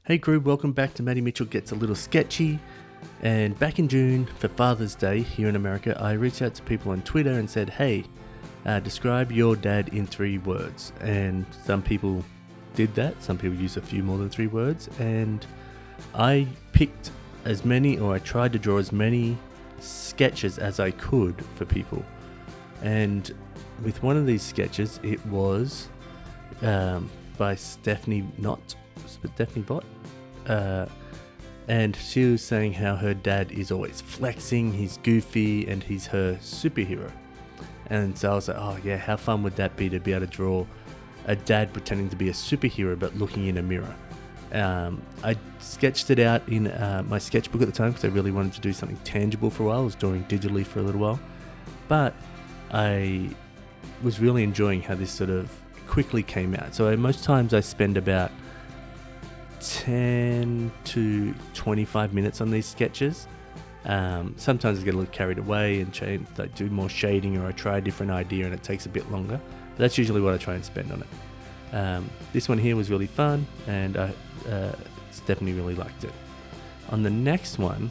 Hey crew, welcome back to Matty Mitchell Gets a Little Sketchy. And back in June for Father's Day here in America, I reached out to people on Twitter and said, hey, describe your dad in 3 words. And some people did that. Some people used a few more than 3 words. And I picked I tried to draw as many sketches as I could for people. And with one of these sketches, it was by Stephanie Vott. And she was saying how her dad is always flexing, he's goofy, and he's her superhero. And so I was like, oh yeah, how fun would that be to be able to draw a dad pretending to be a superhero but looking in a mirror. I sketched it out in my sketchbook at the time because I really wanted to do something tangible for a while. I was drawing digitally for a little while. But I was really enjoying how this sort of quickly came out. So most times I spend about 10 to 25 minutes on these sketches. Sometimes I get a little carried away and do more shading, or I try a different idea and it takes a bit longer. But that's usually what I try and spend on it. This one here was really fun, and I definitely really liked it. On the next one,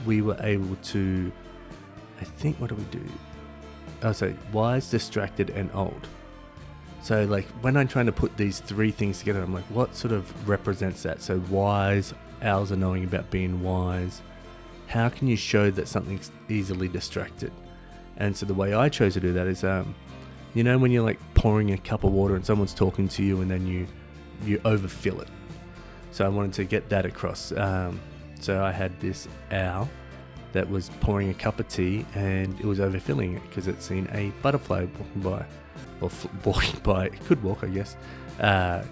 we were able to, what do we do? Oh, so wise, distracted, and old. So like when I'm trying to put these 3 things together, I'm like, what sort of represents that? So wise, owls are knowing about being wise. How can you show that something's easily distracted? And so the way I chose to do that is, when you're like pouring a cup of water and someone's talking to you and then you overfill it. So I wanted to get that across. So I had this owl that was pouring a cup of tea and it was overfilling it because it's seen a butterfly walking by. Or walking by, it could walk, I guess, but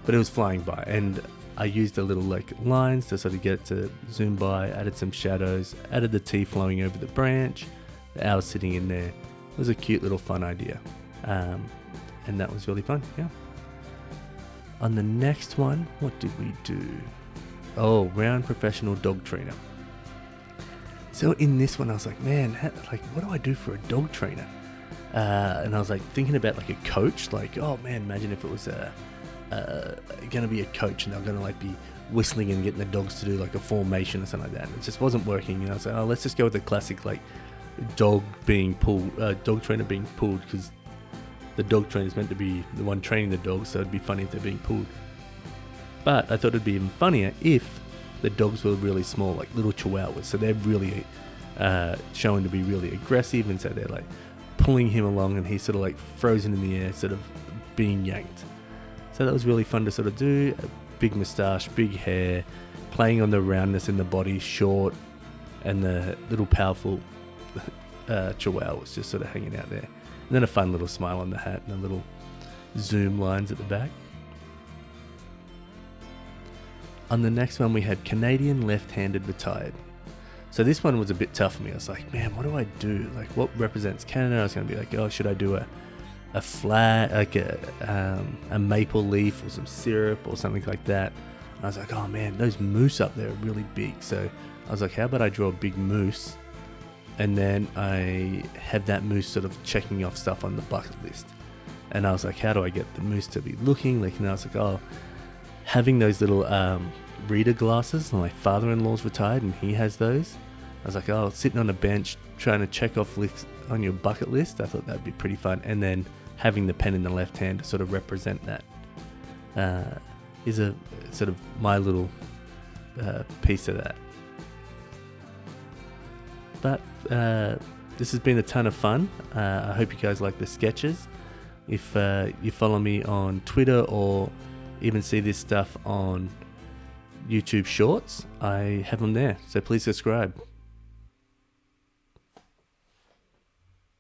it was flying by, and I used a little like lines to sort of get it to zoom by, added some shadows, added the tea flowing over the branch, the owl sitting in there. It was a cute little fun idea, and that was really fun. Yeah. On the next one, what did we do? Oh, round professional dog trainer. So in this one I was like, man, what do I do for a dog trainer? And I was like thinking about like a coach, like, oh man, imagine if it was gonna be a coach and they're gonna like be whistling and getting the dogs to do like a formation or something like that. And it just wasn't working, I was like, oh, let's just go with the classic like dog trainer being pulled, because the dog trainer is meant to be the one training the dogs, so it'd be funny if they're being pulled. But I thought it'd be even funnier if the dogs were really small, like little chihuahuas, so they're really showing to be really aggressive, and so they're like pulling him along and he's sort of like frozen in the air, sort of being yanked. So that was really fun to sort of do. A big moustache, big hair, playing on the roundness in the body, short, and the little powerful chihuahua was just sort of hanging out there. And then a fun little smile on the hat and a little zoom lines at the back. On the next one we had Canadian left-handed retired. So this one was a bit tough for me. I was like, man, what do I do? Like, what represents Canada? I was going to be like, oh, should I do a flag, like a maple leaf or some syrup or something like that? And I was like, oh man, those moose up there are really big. So I was like, how about I draw a big moose, and then I have that moose sort of checking off stuff on the bucket list. And I was like, how do I get the moose to be looking? Like, and I was like, oh, having those little reader glasses. My father-in-law's retired and he has those. I was like, oh, sitting on a bench trying to check off lists on your bucket list. I thought that'd be pretty fun. And then having the pen in the left hand to sort of represent that is a sort of my little piece of that. But this has been a ton of fun. I hope you guys like the sketches. If you follow me on Twitter or even see this stuff on YouTube Shorts, I have them there. So please subscribe.